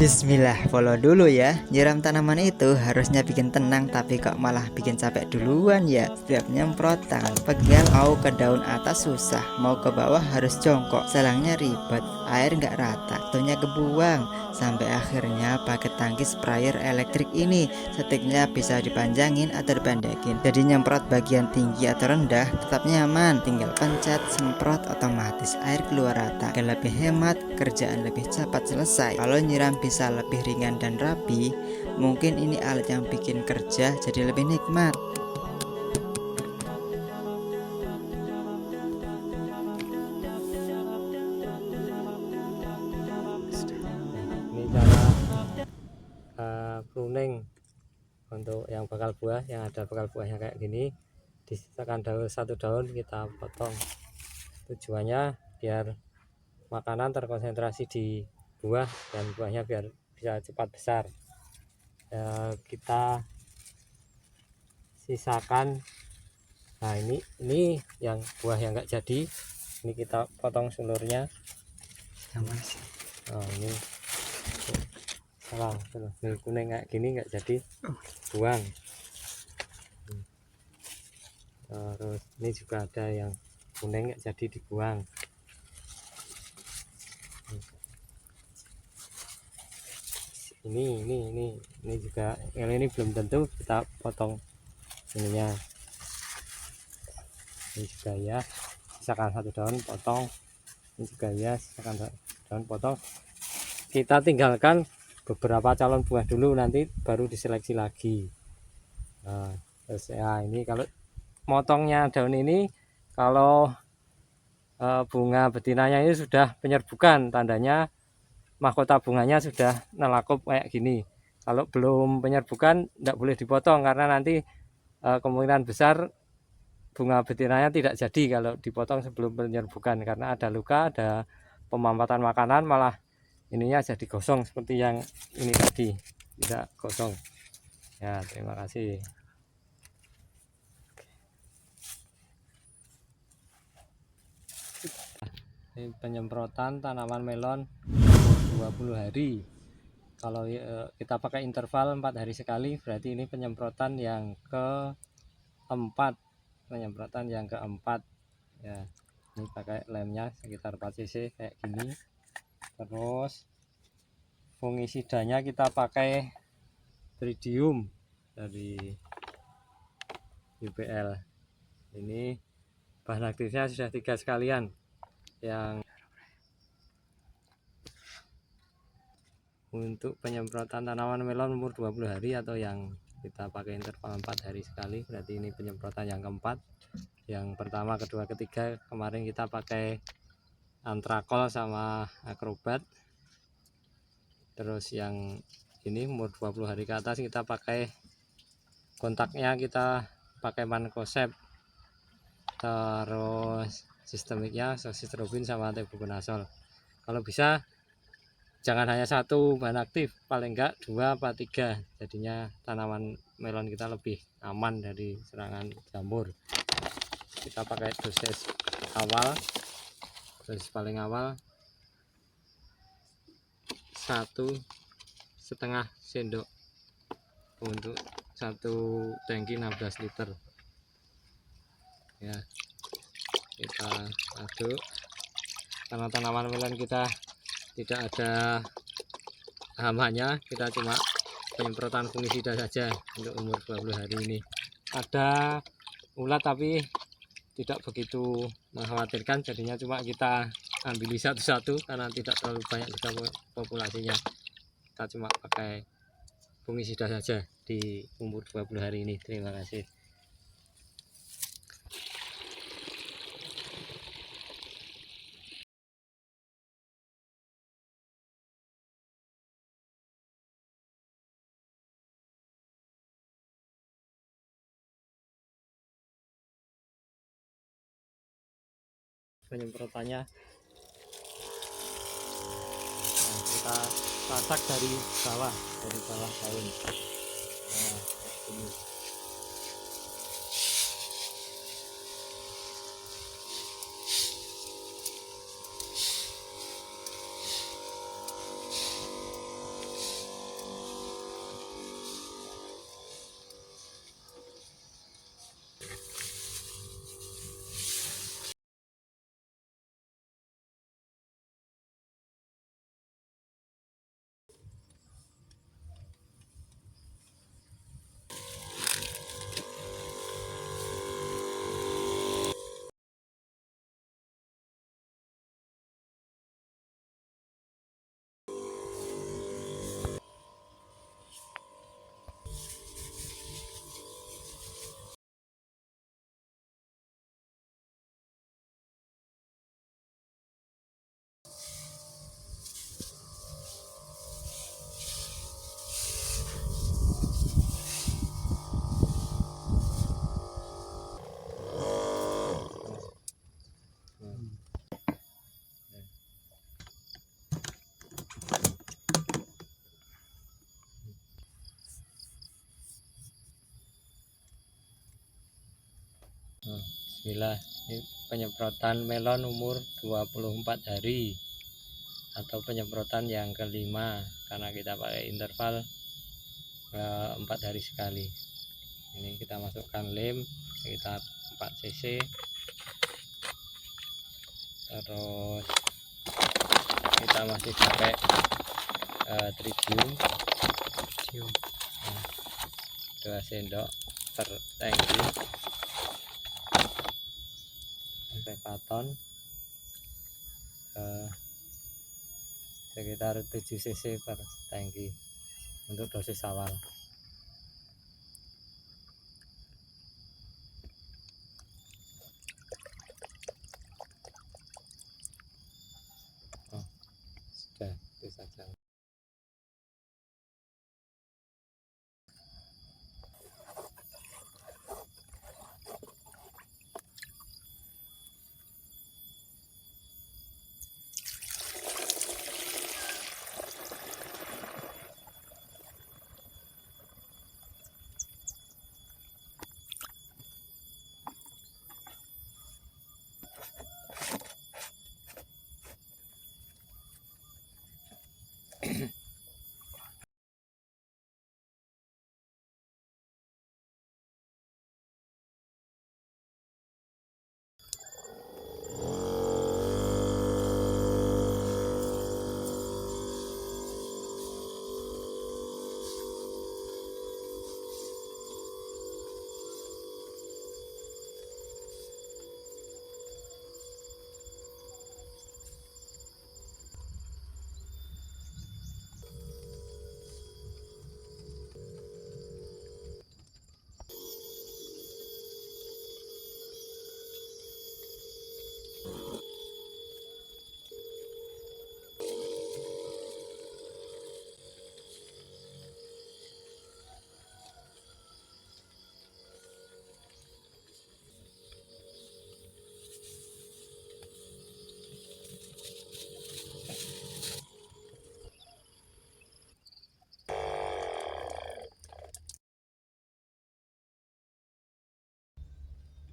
Bismillah, follow dulu ya. Nyiram tanaman itu harusnya bikin tenang, tapi kok malah bikin capek duluan ya. Setiap nyemprot tangan pegal, mau ke daun atas susah, mau ke bawah harus jongkok. Selangnya ribet, air nggak rata, waktunya kebuang. Sampai akhirnya pakai tangki sprayer elektrik ini. Setiknya bisa dipanjangin atau dipendekin. Jadi nyemprot bagian tinggi atau rendah tetap nyaman. Tinggal pencet, semprot otomatis air keluar rata. Lebih hemat, kerjaan lebih cepat selesai. Kalau nyiram bisa lebih ringan dan rapi, mungkin ini alat yang bikin kerja jadi lebih nikmat. Ini cara pruning untuk yang bakal buah, yang ada bakal buahnya kayak gini. Disisakan satu daun kita potong, tujuannya biar makanan terkonsentrasi di buah dan buahnya biar bisa cepat besar. Kita sisakan. Nah, ini yang buah yang enggak jadi, ini kita potong sulurnya. Oh, ini salah, ini kuning kayak gini enggak jadi, buang. Terus ini juga ada yang kuning enggak jadi, dibuang. Ini juga, kalau ini belum tentu kita potong ininya. Ini juga ya, sisakan satu daun potong. Ini juga ya, sisakan daun potong. Kita tinggalkan beberapa calon buah dulu, nanti baru diseleksi lagi. Nah, terus ya, ini kalau motongnya daun ini, kalau bunga betinanya ini sudah penyerbukan, tandanya mahkota bunganya sudah nelakup kayak gini. Kalau belum penyerbukan tidak boleh dipotong, karena nanti kemungkinan besar bunga betinanya tidak jadi kalau dipotong sebelum penyerbukan, karena ada luka, ada pemampatan makanan, malah ininya jadi gosong seperti yang ini tadi, tidak gosong. Ya, terima kasih. Ini penyemprotan tanaman melon 20 hari. Kalau kita pakai interval 4 hari sekali, berarti ini penyemprotan yang keempat. Ya, ini pakai lemnya sekitar 4 cc kayak gini. Terus fungisidanya kita pakai Tridium dari UPL. Ini bahan aktifnya sudah 3 sekalian. Yang untuk penyemprotan tanaman melon umur 20 hari atau yang kita pakai interval 4 hari sekali, berarti ini penyemprotan yang keempat. Yang pertama, kedua, ketiga kemarin kita pakai Antrakol sama Akrobat. Terus yang ini umur 20 hari ke atas kita pakai kontaknya, kita pakai Mancozeb. Terus sistemiknya Soxistrobin sama Tebuconazole. Kalau bisa jangan hanya satu bahan aktif, paling enggak 2 atau 3, jadinya tanaman melon kita lebih aman dari serangan jamur. Kita pakai dosis paling awal 1,5 sendok untuk satu tangki 16 liter. Ya, kita aduk. Karena tanaman melon kita tidak ada hama-nya, kita cuma penyemprotan fungisida saja untuk umur 20 hari ini. Ada ulat tapi tidak begitu mengkhawatirkan, jadinya cuma kita ambil satu-satu karena tidak terlalu banyak juga populasinya. Kita cuma pakai fungisida saja di umur 20 hari ini. Terima kasih. Penyemprotannya, nah, kita pasak dari bawah daun. Nah, ini. Bismillah. Ini penyemprotan melon umur 24 hari atau penyemprotan yang kelima, karena kita pakai interval 4 hari sekali. Ini kita masukkan lem sekitar 4 cc, terus kita masih pakai tridium 2 sendok per tangki, sampai paton sekitar 7 cc per tangki untuk dosis awal. Sudah, itu saja.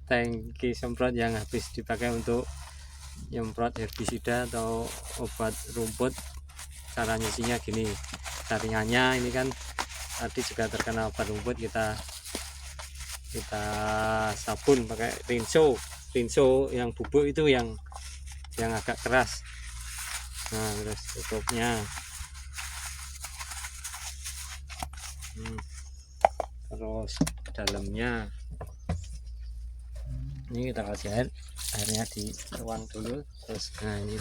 Tangki semprot yang habis dipakai untuk nyemprot herbisida atau obat rumput, cara nyisinya gini. Saringannya ini kan tadi juga terkena obat rumput, kita sabun pakai rinso yang bubuk itu, yang agak keras. Nah, terus tutupnya. Terus dalamnya ini kita kasih airnya dituang dulu, terus nah ini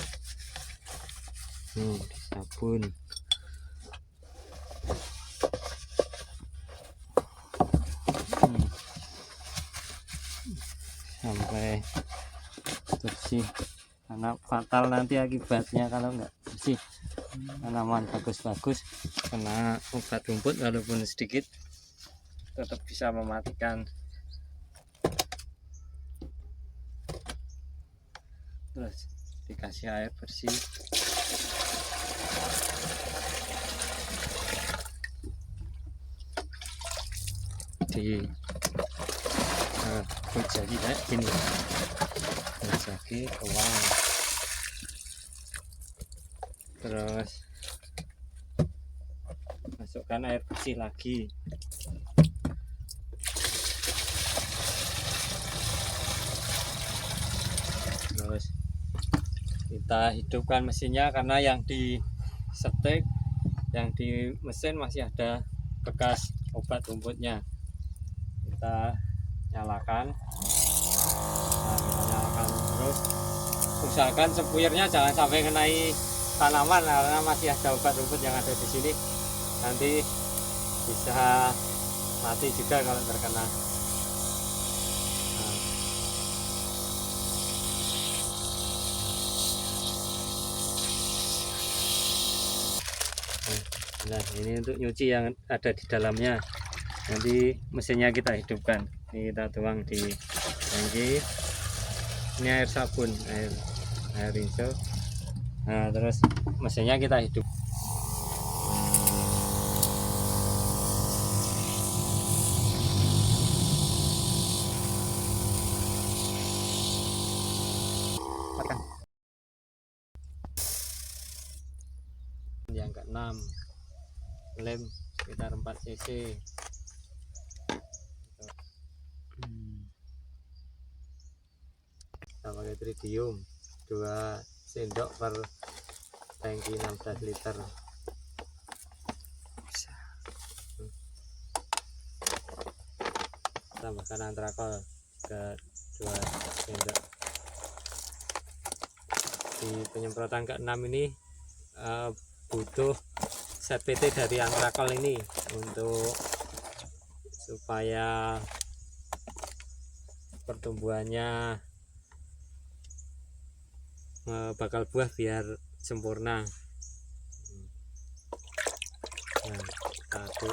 sabun. Sampai bersih, karena fatal nanti akibatnya kalau nggak bersih. Tanaman bagus-bagus kena obat rumput walaupun sedikit tetap bisa mematikan. Terus dikasih air bersih. Jadi kayak gini, jadi tuang, terus masukkan air bersih lagi. Terus kita hidupkan mesinnya, karena yang di setek, yang di mesin masih ada bekas obat rumputnya. Kita nyalakan. Nah, kita nyalakan terus. Usahakan sepuyernya jangan sampai kenai tanaman, karena masih ada obat rumput yang ada di sini. Nanti bisa mati juga kalau terkena. Nah, ini untuk nyuci yang ada di dalamnya. Nanti mesinnya kita hidupkan. Ini kita tuang di tangki. Ini air sabun, air rinso. Nah, terus mesinnya kita hidup. 6, lem sekitar 4 cc. Kita pakai tritium 2 sendok per tangki 16 liter. Tambahkan antrakol ke 2 sendok. Di penyemprotan ke-6 ini butuh set PT dari antrakol ini untuk supaya pertumbuhannya bakal buah biar sempurna. Nah, satu.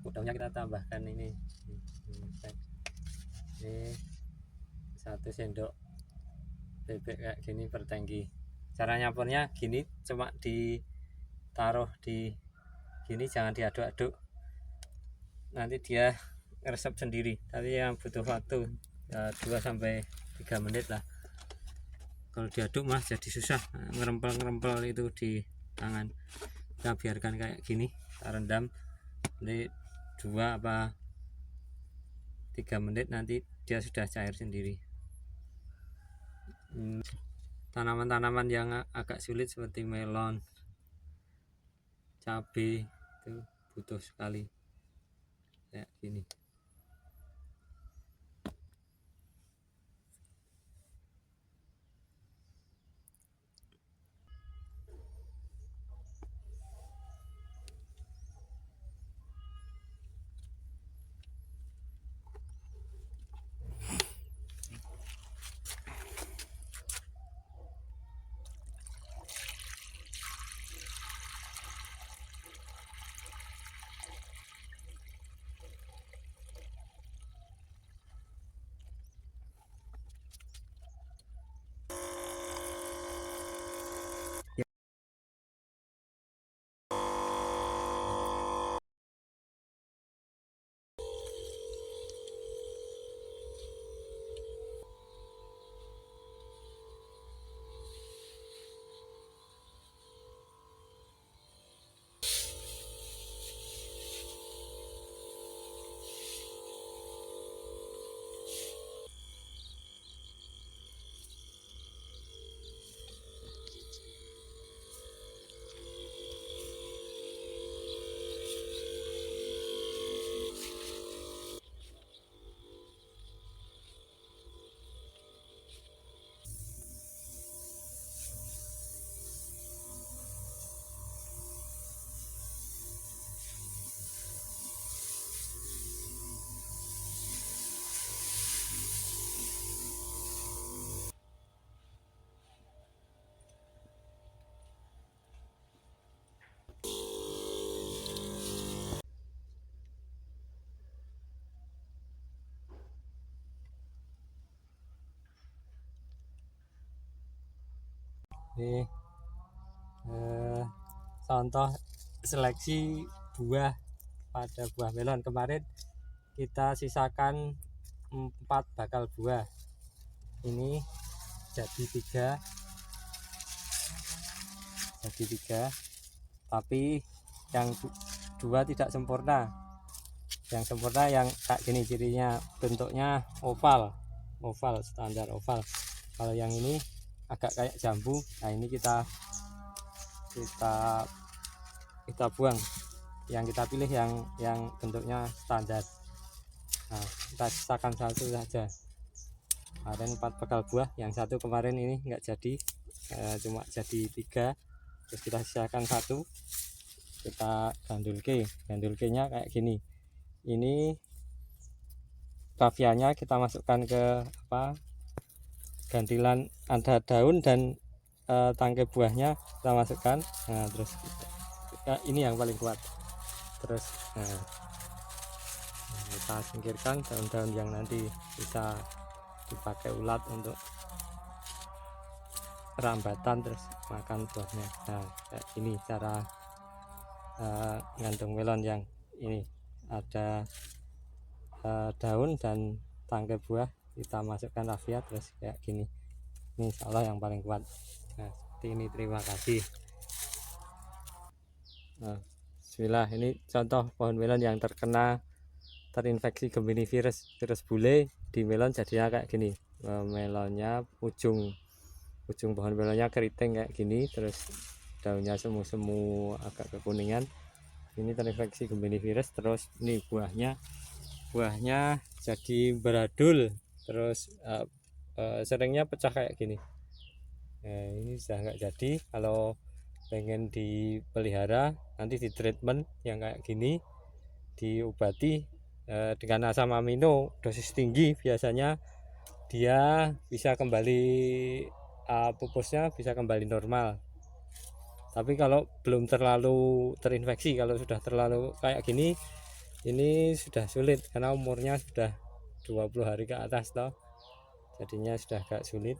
Udangnya kita tambahkan ini 1 sendok bebek kayak gini per tangki. Cara nyampurnya gini, cuma ditaruh di gini, jangan diaduk-aduk, nanti dia ngeresep sendiri. Tapi yang butuh waktu ya 2-3 menit lah. Kalau diaduk mah jadi susah, ngerempel-ngerempel itu di tangan. Kita biarkan kayak gini, kita rendam nanti 2-3 menit, nanti dia sudah cair sendiri. Tanaman-tanaman yang agak sulit seperti melon, cabai itu butuh sekali kayak gini. Ini contoh seleksi buah pada buah melon. Kemarin kita sisakan 4 bakal buah, ini jadi 3, tapi yang 2 tidak sempurna. Yang sempurna yang kayak gini, cirinya bentuknya oval standar oval. Kalau yang ini agak kayak jambu. Nah, ini kita buang. Yang kita pilih yang bentuknya standar. Nah, kita sisakan 1 saja. Kemarin 4 bakal buah, yang 1 kemarin ini enggak jadi, cuma jadi 3. Terus kita sisakan 1, kita gandulke nya kayak gini. Ini kavianya kita masukkan ke gantilan, ada daun dan tangkai buahnya kita masukkan. Nah, terus ini yang paling kuat. Terus kita singkirkan daun-daun yang nanti bisa dipakai ulat untuk rambatan terus makan buahnya. Nah kayak ini cara ngandung melon yang ini ada daun dan tangkai buah, kita masukkan rafia terus kayak gini. Ini insya Allah yang paling kuat. Nah seperti ini, terima kasih. Nah, bismillah, ini contoh pohon melon yang terinfeksi Gemini virus bule di melon jadinya kayak gini. Melonnya ujung pohon melonnya keriting kayak gini, terus daunnya semu-semu agak kekuningan. Ini terinfeksi Gemini virus, terus ini buahnya jadi beradul, terus seringnya pecah kayak gini. Nah, ini sudah nggak jadi. Kalau pengen dipelihara nanti di treatment yang kayak gini, diobati dengan asam amino dosis tinggi, biasanya dia bisa kembali pupusnya bisa kembali normal. Tapi kalau belum terlalu terinfeksi, kalau sudah terlalu kayak gini, ini sudah sulit karena umurnya sudah 20 hari ke atas toh, jadinya sudah agak sulit.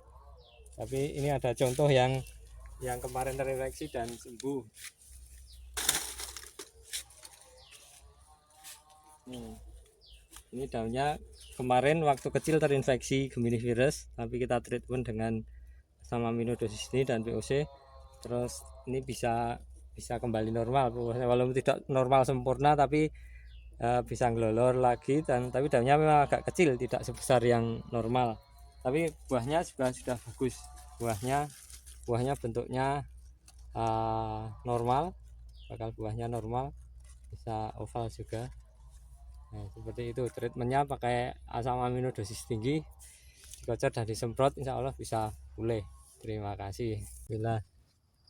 Tapi ini ada contoh yang kemarin terinfeksi dan sembuh. Ini daunnya kemarin waktu kecil terinfeksi Gemini virus, tapi kita treatment dengan asam amino dosis ini dan POC, terus ini bisa kembali normal. Walaupun tidak normal sempurna, tapi bisa ngelolor lagi, tapi daunnya memang agak kecil, tidak sebesar yang normal. Tapi buahnya sudah bagus. Buahnya bentuknya normal, bakal buahnya normal, bisa oval juga. Nah, seperti itu treatmentnya, pakai asam amino dosis tinggi, dikocor dan disemprot, insya Allah bisa pulih. Terima kasih. Bila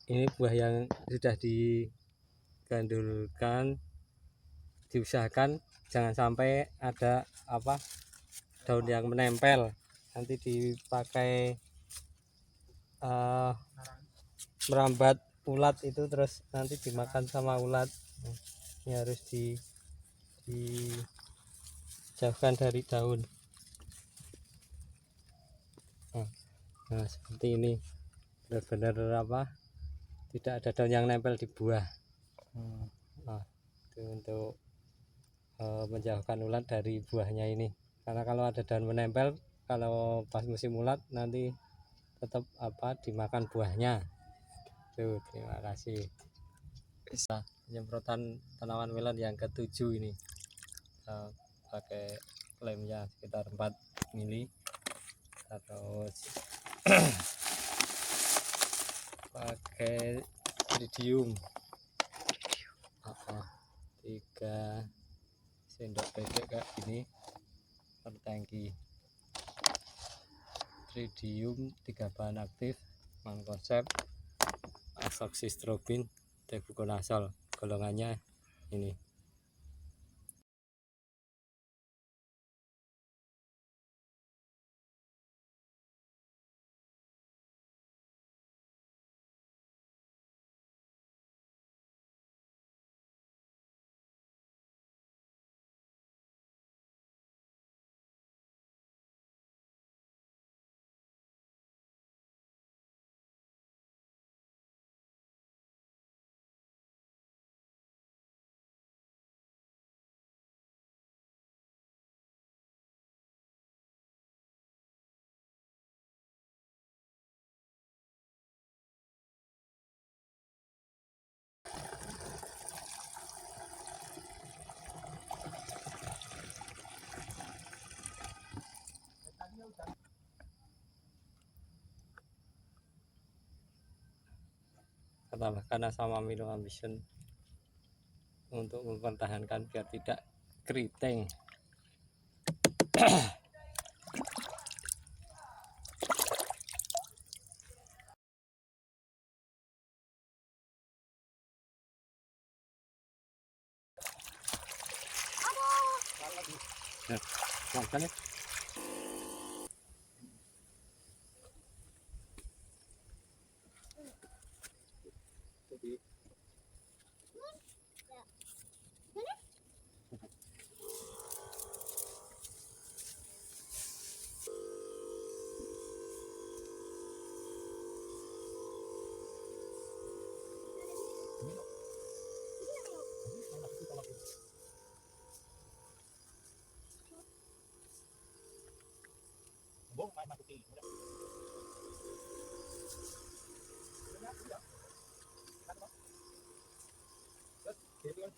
ini buah yang sudah digandulkan, diusahakan jangan sampai ada daun yang menempel, nanti dipakai merambat ulat itu, terus nanti dimakan sama ulat. Ini harus dijauhkan dari daun. Nah seperti ini, benar-benar tidak ada daun yang nempel di buah. Nah, itu untuk menjauhkan ulat dari buahnya ini, karena kalau ada daun menempel, kalau pas musim ulat nanti tetap dimakan buahnya. Tuh, terima kasih. Bisa penyemprotan tanaman melon yang ke-7 ini, pakai lemnya sekitar 4 mili, terus pakai tridium 3 sendok bebek kayak gini per tangki. Tridium 3 bahan aktif, mankonsep, azoxystrobin, tebuconazol, golongannya ini. Tambahkan asam amino ambition untuk mempertahankan biar tidak keriting. Nah, makan ya. Terus,